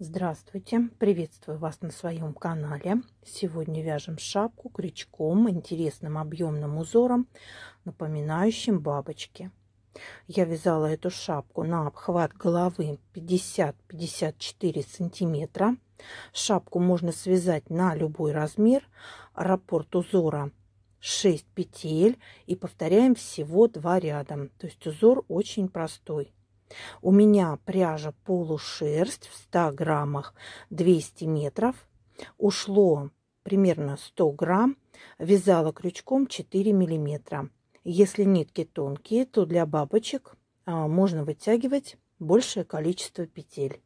Здравствуйте! Приветствую вас на своем канале. Сегодня вяжем шапку крючком, интересным объемным узором, напоминающим бабочки. Я вязала эту шапку на обхват головы 50-54 сантиметра. Шапку можно связать на любой размер. Раппорт узора 6 петель и повторяем всего 2 ряда. То есть узор очень простой. У меня пряжа полушерсть в 100 граммах 200 метров. Ушло примерно 100 грамм. Вязала крючком 4 миллиметра. Если нитки тонкие, то для бабочек можно вытягивать большее количество петель.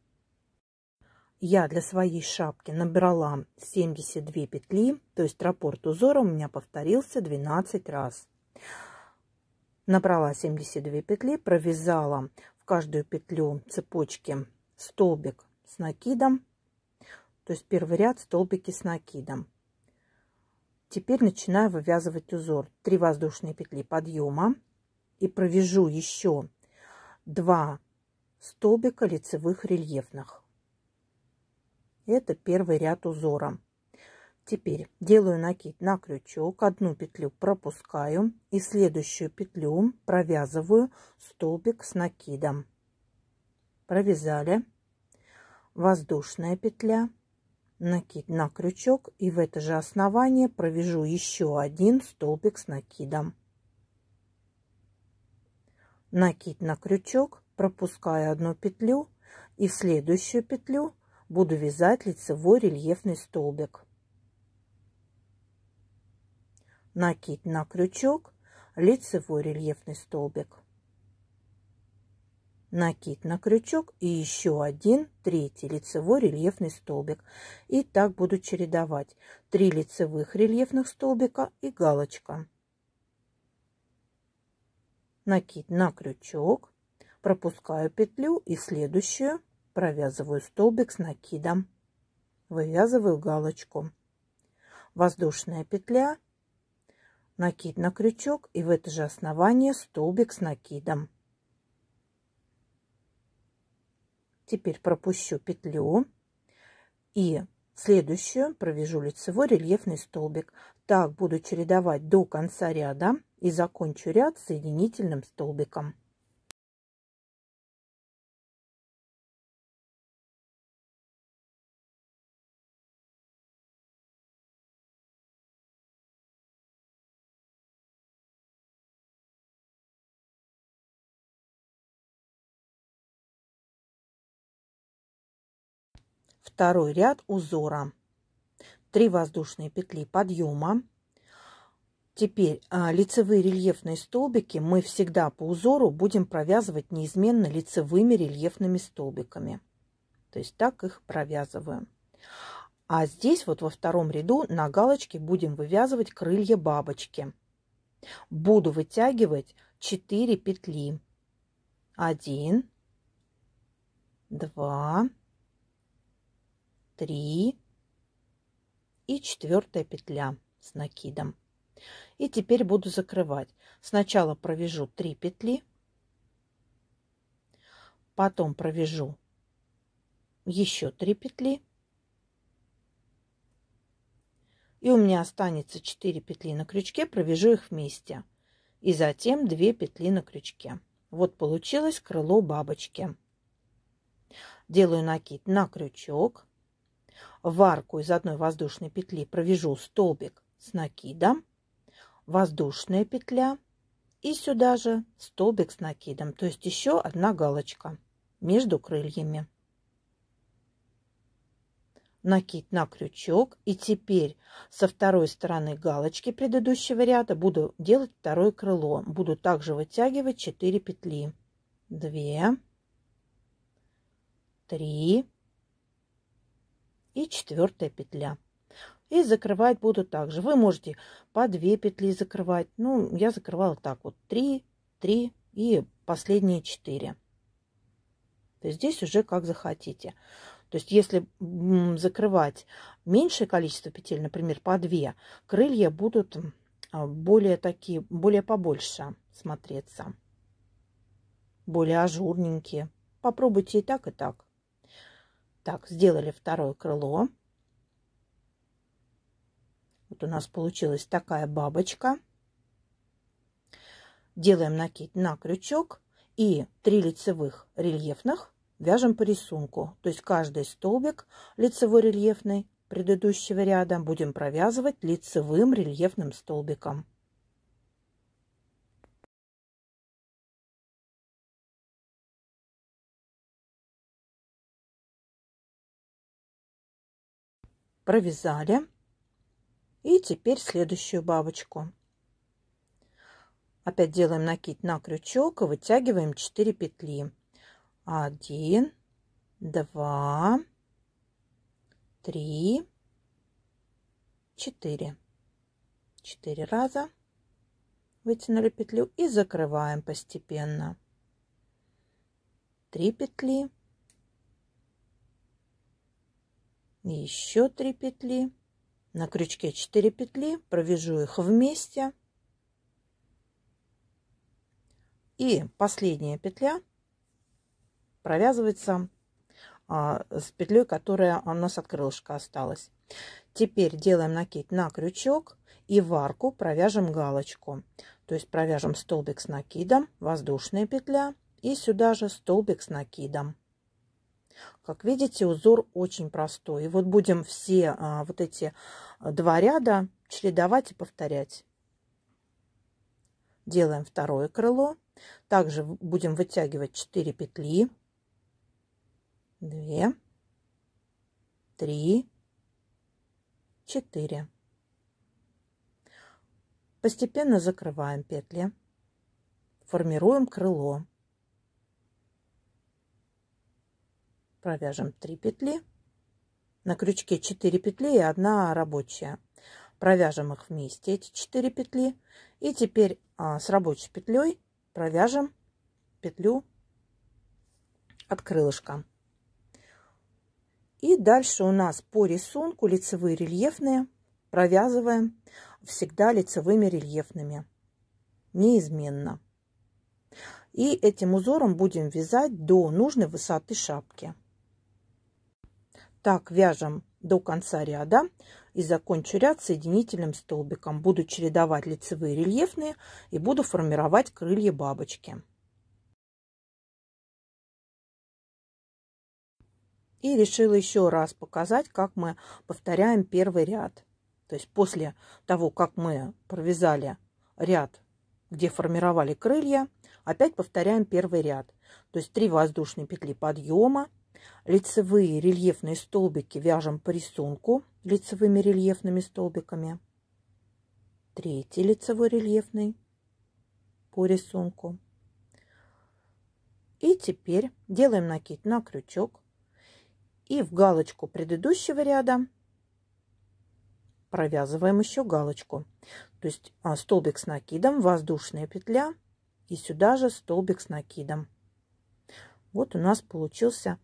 Я для своей шапки набрала 72 петли, то есть раппорт узора у меня повторился 12 раз. Набрала 72 петли, провязала каждую петлю цепочки столбик с накидом, то есть первый ряд столбики с накидом. Теперь начинаю вывязывать узор. 3 воздушные петли подъема и провяжу еще 2 столбика лицевых рельефных. Это первый ряд узора. Теперь делаю накид на крючок, одну петлю пропускаю и следующую петлю провязываю столбик с накидом. Провязали, воздушная петля, накид на крючок и в это же основание провяжу еще один столбик с накидом. Накид на крючок, пропускаю одну петлю и в следующую петлю буду вязать лицевой рельефный столбик. Накид на крючок, лицевой рельефный столбик, накид на крючок и еще один третий лицевой рельефный столбик. И так буду чередовать 3 лицевых рельефных столбика и галочка. Накид на крючок, пропускаю петлю и следующую провязываю столбик с накидом, вывязываю галочку, воздушная петля, накид на крючок и в это же основание столбик с накидом. Теперь пропущу петлю и следующую провяжу лицевой рельефный столбик. Так буду чередовать до конца ряда и закончу ряд соединительным столбиком. Второй ряд узора. 3 воздушные петли подъема. Теперь лицевые рельефные столбики мы всегда по узору будем провязывать неизменно лицевыми рельефными столбиками. То есть так их провязываем. А здесь вот во втором ряду на галочке будем вывязывать крылья бабочки. Буду вытягивать 4 петли. 1, 2, 3 и 4 петля с накидом. И теперь буду закрывать. Сначала провяжу 3 петли, потом провяжу еще 3 петли, и у меня останется 4 петли на крючке, провяжу их вместе, и затем 2 петли на крючке. Вот получилось крыло бабочки. Делаю накид на крючок. В арку из одной воздушной петли провяжу столбик с накидом, воздушная петля и сюда же столбик с накидом, то есть еще одна галочка между крыльями. Накид на крючок, и теперь со второй стороны галочки предыдущего ряда буду делать второе крыло. Буду также вытягивать 4 петли. 2, 3 и 4 петля. И закрывать буду также. Вы можете по 2 петли закрывать. Ну, я закрывала так вот. 3, 3 и последние 4. То есть здесь уже как захотите. То есть если закрывать меньшее количество петель, например, по 2, крылья будут более побольше смотреться. Более ажурненькие. Попробуйте и так, и так. Так, сделали второе крыло. Вот у нас получилась такая бабочка. Делаем накид на крючок и 3 лицевых рельефных вяжем по рисунку. То есть каждый столбик лицевой рельефный предыдущего ряда будем провязывать лицевым рельефным столбиком. Провязали. И теперь следующую бабочку. Опять делаем накид на крючок и вытягиваем 4 петли. 1, 2, 3, 4. 4 раза вытянули петлю и закрываем постепенно. 3 петли. И еще 3 петли. На крючке 4 петли, провяжу их вместе. И последняя петля провязывается с петлей, которая у нас от крылышка осталась. Теперь делаем накид на крючок и в арку провяжем галочку. То есть провяжем столбик с накидом, воздушная петля и сюда же столбик с накидом. Как видите, узор очень простой. И вот будем все вот эти 2 ряда чередовать и повторять. Делаем второе крыло. Также будем вытягивать 4 петли. 2, 3, 4. Постепенно закрываем петли. Формируем крыло. Провяжем 3 петли. На крючке 4 петли и 1 рабочая. Провяжем их вместе, эти 4 петли. И теперь с рабочей петлей провяжем петлю от крылышка. И дальше у нас по рисунку лицевые рельефные провязываем всегда лицевыми рельефными, неизменно. И этим узором будем вязать до нужной высоты шапки. Так вяжем до конца ряда и закончу ряд соединительным столбиком. Буду чередовать лицевые рельефные и буду формировать крылья бабочки. И решила еще раз показать, как мы повторяем первый ряд. То есть после того, как мы провязали ряд, где формировали крылья, опять повторяем первый ряд. То есть 3 воздушные петли подъема, лицевые рельефные столбики вяжем по рисунку лицевыми рельефными столбиками. 3 лицевой рельефный по рисунку. И теперь делаем накид на крючок. И в галочку предыдущего ряда провязываем еще галочку. То есть столбик с накидом, воздушная петля и сюда же столбик с накидом. Вот у нас получился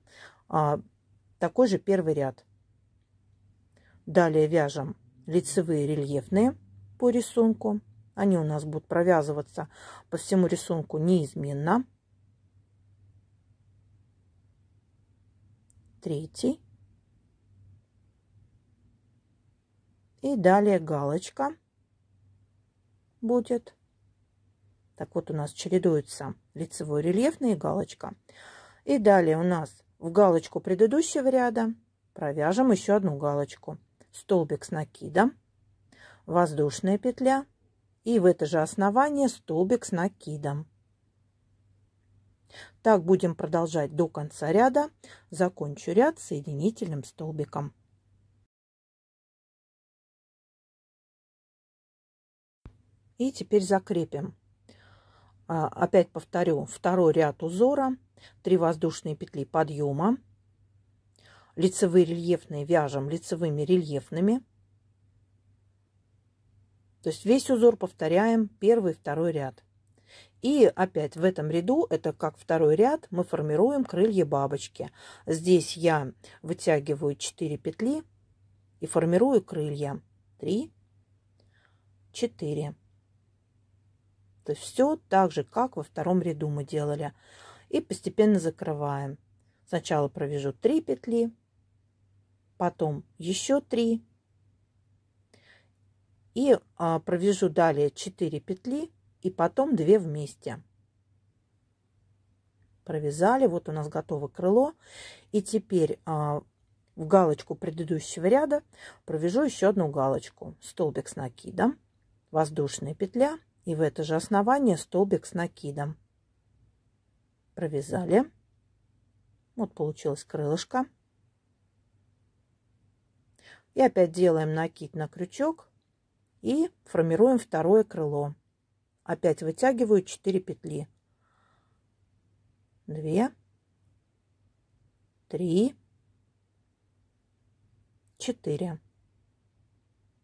такой же первый ряд. Далее вяжем лицевые рельефные по рисунку. Они у нас будут провязываться по всему рисунку неизменно. 3. И далее галочка будет. Так вот у нас чередуется лицевой рельефный и галочка. И далее у нас в галочку предыдущего ряда провяжем еще 1 галочку. Столбик с накидом, воздушная петля и в это же основание столбик с накидом. Так будем продолжать до конца ряда. Закончу ряд соединительным столбиком. И теперь закрепим. Опять повторю второй ряд узора. 3 воздушные петли подъема. Лицевые рельефные вяжем лицевыми рельефными. То есть весь узор повторяем первый и второй ряд. И опять в этом ряду, это как второй ряд, мы формируем крылья бабочки. Здесь я вытягиваю 4 петли и формирую крылья. 3, 4. То есть все так же, как во втором ряду мы делали. И постепенно закрываем. Сначала провяжу 3 петли, потом еще 3 и провяжу далее 4 петли и потом 2 вместе. Провязали, вот у нас готово крыло. И теперь в галочку предыдущего ряда провяжу еще одну галочку. Столбик с накидом, воздушная петля и в это же основание столбик с накидом. Провязали. Вот получилось крылышко. И опять делаем накид на крючок и формируем второе крыло. Опять вытягиваю 4 петли. 2, 3, 4.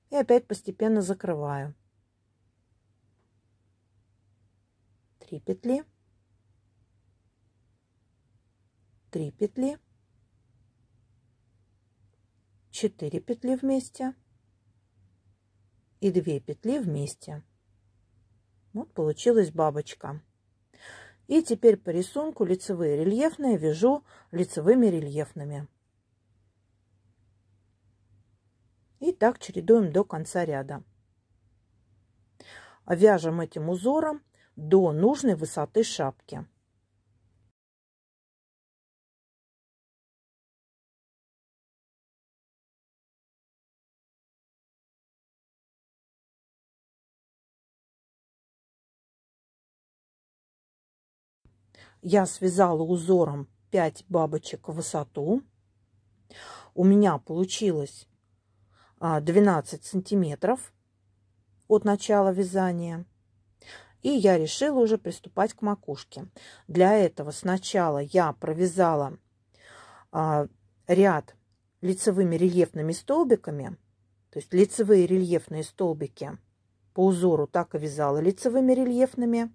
И опять постепенно закрываю. 3 петли, 3 петли, 4 петли вместе и 2 петли вместе. Вот получилась бабочка. И теперь по рисунку лицевые рельефные вяжу лицевыми рельефными. И так чередуем до конца ряда. Вяжем этим узором до нужной высоты шапки. Я связала узором 5 бабочек в высоту. У меня получилось 12 сантиметров от начала вязания. И я решила уже приступать к макушке. Для этого сначала я провязала ряд лицевыми рельефными столбиками. То есть лицевые рельефные столбики по узору так и вязала лицевыми рельефными.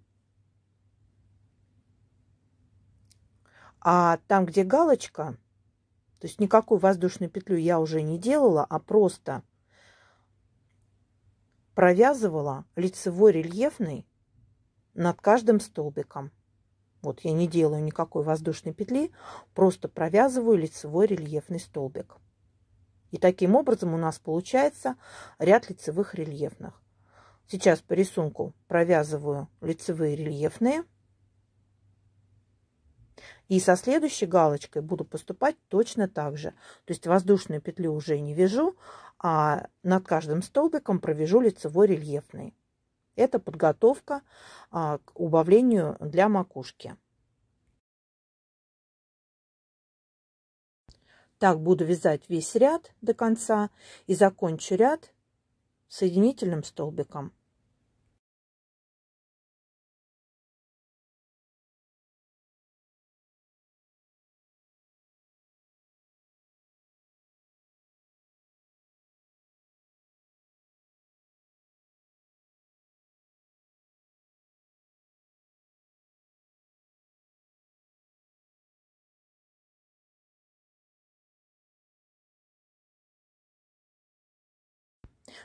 А там, где галочка, то есть никакую воздушную петлю я уже не делала, а просто провязывала лицевой рельефный над каждым столбиком. Вот я не делаю никакой воздушной петли, просто провязываю лицевой рельефный столбик. И таким образом у нас получается ряд лицевых рельефных. Сейчас по рисунку провязываю лицевые рельефные. И со следующей галочкой буду поступать точно так же. То есть воздушную петлю уже не вяжу, а над каждым столбиком провяжу лицевой рельефный. Это подготовка к убавлению для макушки. Так буду вязать весь ряд до конца и закончу ряд соединительным столбиком.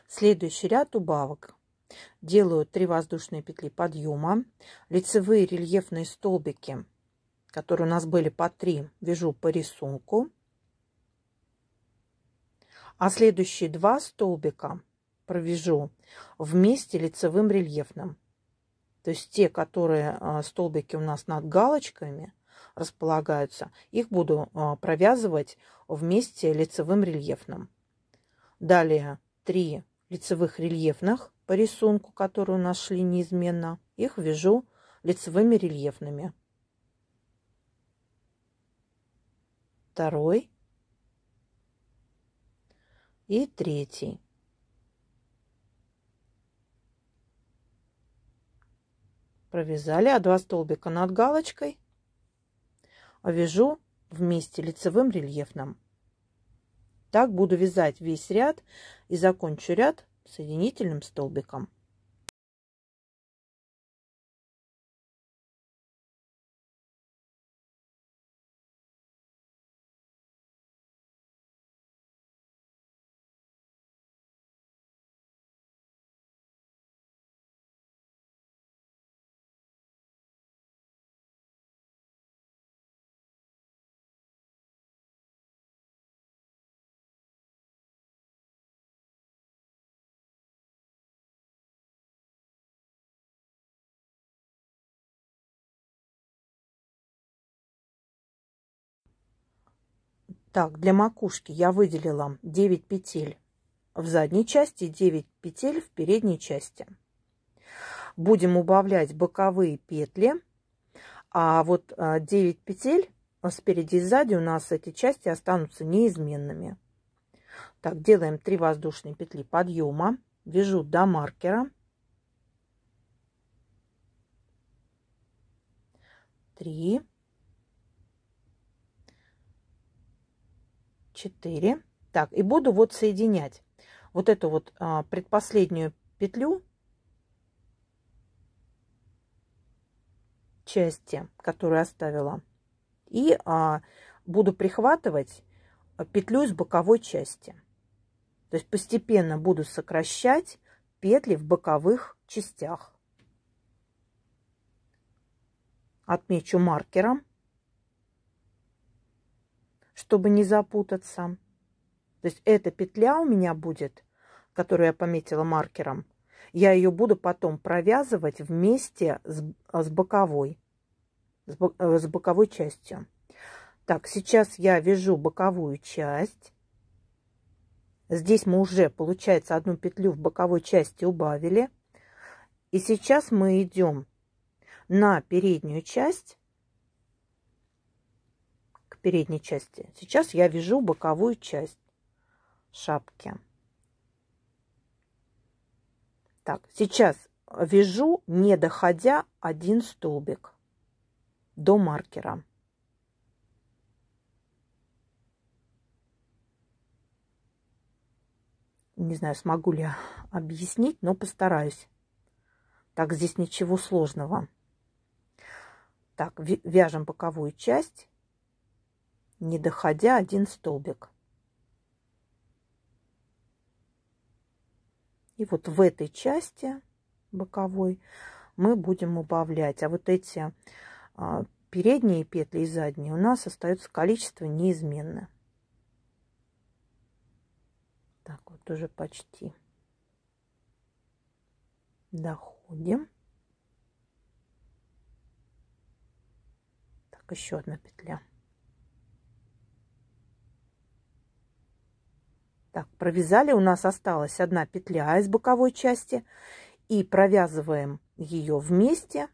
Следующий ряд убавок. Делаю 3 воздушные петли подъема, лицевые рельефные столбики, которые у нас были по 3, вяжу по рисунку, а следующие 2 столбика провяжу вместе лицевым рельефным. То есть те, которые столбики у нас над галочками располагаются, их буду провязывать вместе лицевым рельефным. Далее 3 лицевых рельефных по рисунку, которые у нас шли неизменно, их вяжу лицевыми рельефными. Второй и третий. Провязали, а 2 столбика над галочкой вяжу вместе лицевым рельефным. Так буду вязать весь ряд и закончу ряд соединительным столбиком. Так, для макушки я выделила 9 петель в задней части и 9 петель в передней части. Будем убавлять боковые петли, а вот 9 петель спереди и сзади у нас эти части останутся неизменными. Так, делаем 3 воздушные петли подъема, вяжу до маркера. 3, 4. Так, и буду вот соединять вот эту вот предпоследнюю петлю части, которую оставила, и буду прихватывать петлю из боковой части. То есть постепенно буду сокращать петли в боковых частях. Отмечу маркером, чтобы не запутаться. То есть эта петля у меня будет, которую я пометила маркером, я ее буду потом провязывать вместе с боковой частью. Так, сейчас я вяжу боковую часть. Здесь мы уже, получается, одну петлю в боковой части убавили. И сейчас мы идем на переднюю часть, к передней части. Сейчас я вяжу боковую часть шапки. Так, сейчас вяжу, не доходя, один столбик до маркера. Не знаю, смогу ли объяснить, но постараюсь. Так, здесь ничего сложного. Так, вяжем боковую часть, не доходя, один столбик. И вот в этой части боковой мы будем убавлять. А вот эти передние петли и задние у нас остается количество неизменное. Так, вот уже почти доходим. Так, еще одна петля. Так, провязали, у нас осталась одна петля из боковой части, и провязываем ее вместе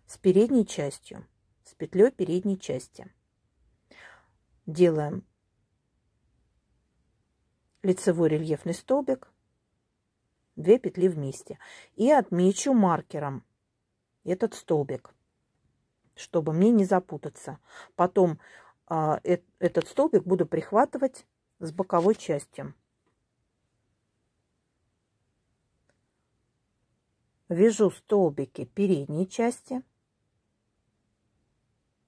с передней частью, с петлей передней части. Делаем лицевой рельефный столбик, 2 петли вместе, и отмечу маркером этот столбик, чтобы мне не запутаться. Потом этот столбик буду прихватывать с боковой частью. Вяжу столбики передней части.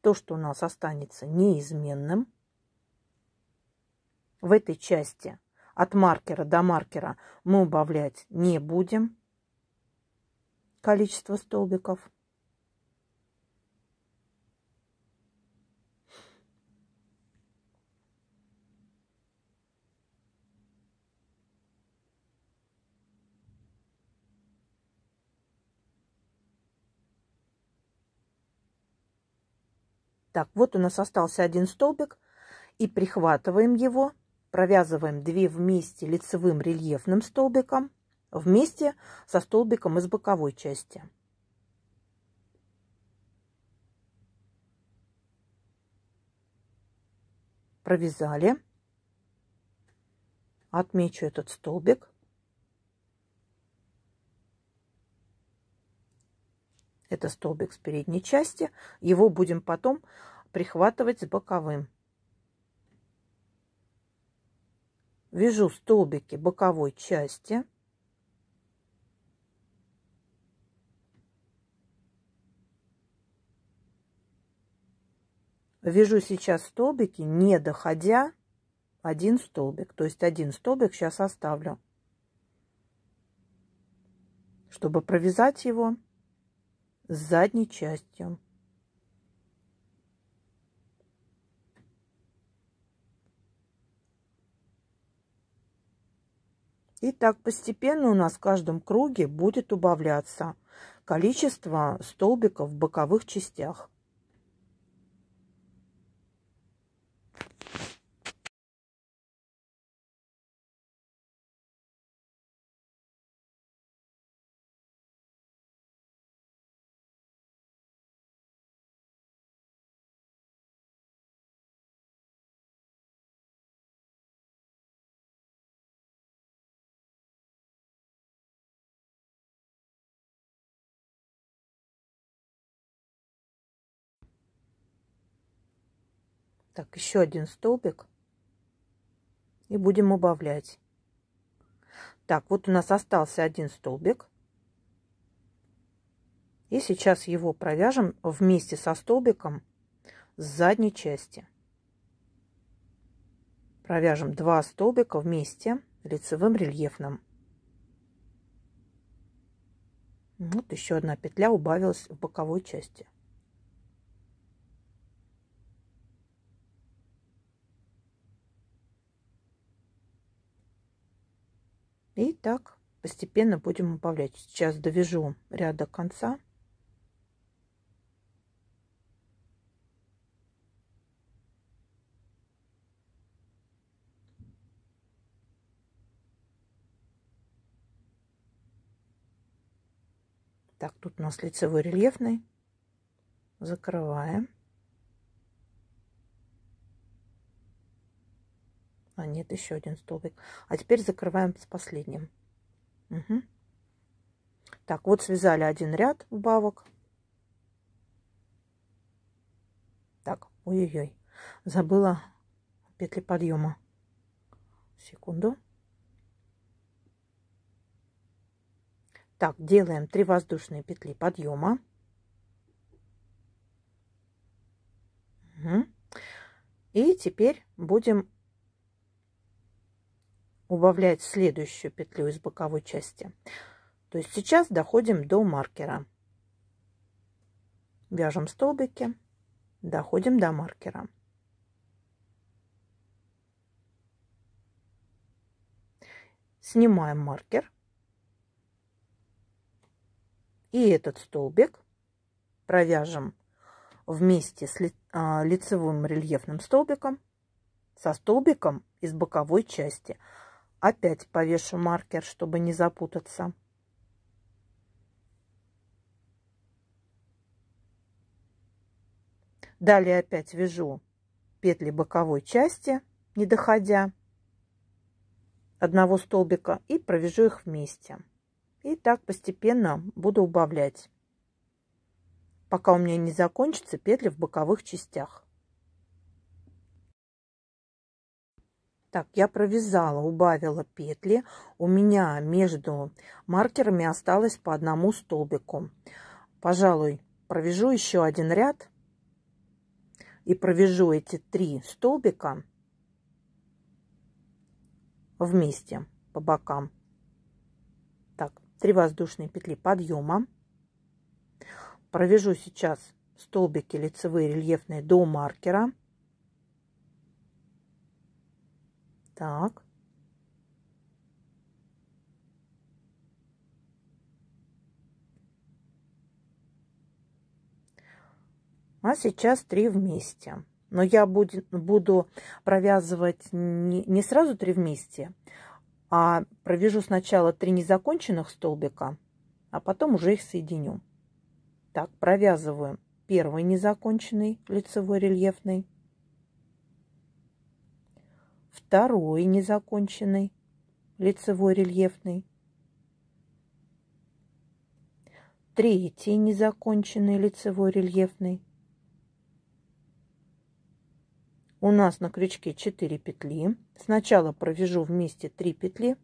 То, что у нас останется неизменным. В этой части от маркера до маркера мы убавлять не будем количество столбиков. Так, вот у нас остался один столбик, и прихватываем его, провязываем 2 вместе лицевым рельефным столбиком, вместе со столбиком из боковой части. Провязали. Отмечу этот столбик. Это столбик с передней части. Его будем потом прихватывать с боковым. Вяжу столбики боковой части. Вяжу сейчас столбики, не доходя, один столбик. То есть один столбик сейчас оставлю, чтобы провязать его с задней частью. И так постепенно у нас в каждом круге будет убавляться количество столбиков в боковых частях. Так, еще один столбик. И будем убавлять. Так, вот у нас остался один столбик. И сейчас его провяжем вместе со столбиком с задней части. Провяжем 2 столбика вместе лицевым рельефным. Вот еще одна петля убавилась в боковой части. И так постепенно будем убавлять. Сейчас довяжу ряд до конца. Так, тут у нас лицевой рельефный. Закрываем. А нет, еще один столбик. А теперь закрываем с последним. Угу. Так, вот связали один ряд убавок. Так, ой-ой-ой, забыла петли подъема. Секунду. Так, делаем 3 воздушные петли подъема. Угу. И теперь будем убавлять следующую петлю из боковой части. То есть сейчас доходим до маркера. Вяжем столбики, доходим до маркера. Снимаем маркер. И этот столбик провяжем вместе с лицевым рельефным столбиком со столбиком из боковой части. Опять повешу маркер, чтобы не запутаться. Далее опять вяжу петли боковой части, не доходя одного столбика, и провяжу их вместе. И так постепенно буду убавлять, пока у меня не закончатся петли в боковых частях. Так, я провязала, убавила петли. У меня между маркерами осталось по одному столбику. Пожалуй, провяжу еще один ряд и провяжу эти 3 столбика вместе по бокам. Так, 3 воздушные петли подъема. Провяжу сейчас столбики лицевые рельефные до маркера. Так. А сейчас 3 вместе. Но я буду провязывать не сразу 3 вместе, а провяжу сначала 3 незаконченных столбика, а потом уже их соединю. Так, провязываю первый незаконченный лицевой рельефный, второй незаконченный лицевой рельефный, третий незаконченный лицевой рельефный. У нас на крючке 4 петли. Сначала провяжу вместе 3 петли,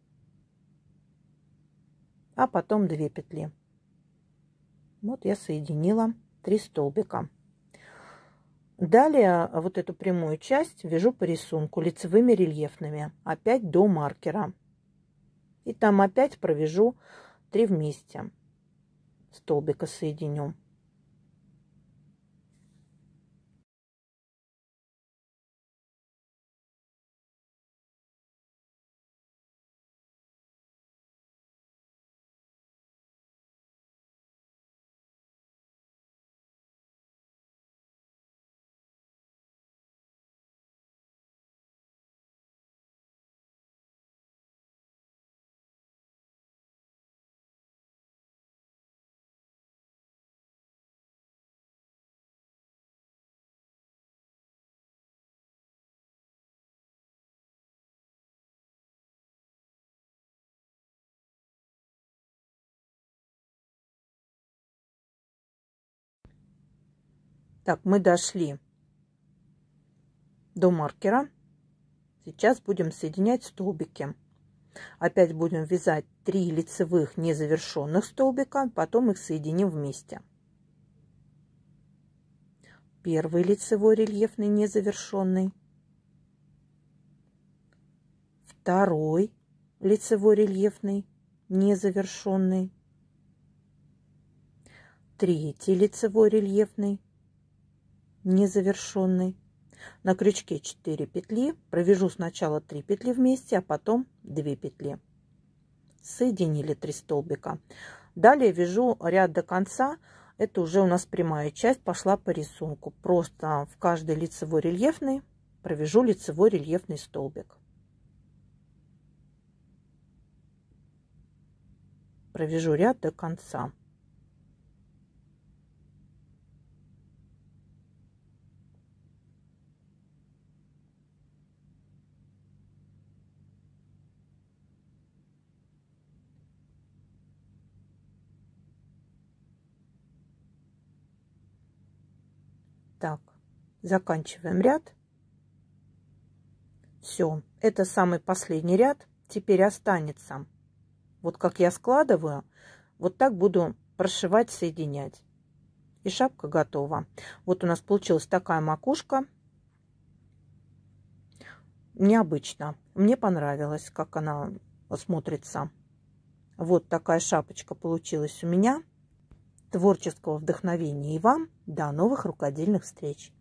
а потом 2 петли. Вот я соединила 3 столбика. Далее вот эту прямую часть вяжу по рисунку лицевыми рельефными, опять до маркера. И там опять провяжу 3 вместе. Столбика соединю. Так, мы дошли до маркера. Сейчас будем соединять столбики. Опять будем вязать 3 лицевых незавершенных столбика, потом их соединим вместе. Первый лицевой рельефный незавершенный, второй лицевой рельефный незавершенный, третий лицевой рельефный незавершенный. На крючке 4 петли, провяжу сначала 3 петли вместе, а потом 2 петли. Соединили 3 столбика. Далее вяжу ряд до конца. Это уже у нас прямая часть пошла по рисунку. Просто в каждый лицевой рельефный провяжу лицевой рельефный столбик. Провяжу ряд до конца. Так, заканчиваем ряд. Все, это самый последний ряд. Теперь останется, вот как я складываю, вот так буду прошивать, соединять. И шапка готова. Вот у нас получилась такая макушка. Необычно. Мне понравилось, как она смотрится. Вот такая шапочка получилась у меня. Творческого вдохновения и вам. До новых рукодельных встреч!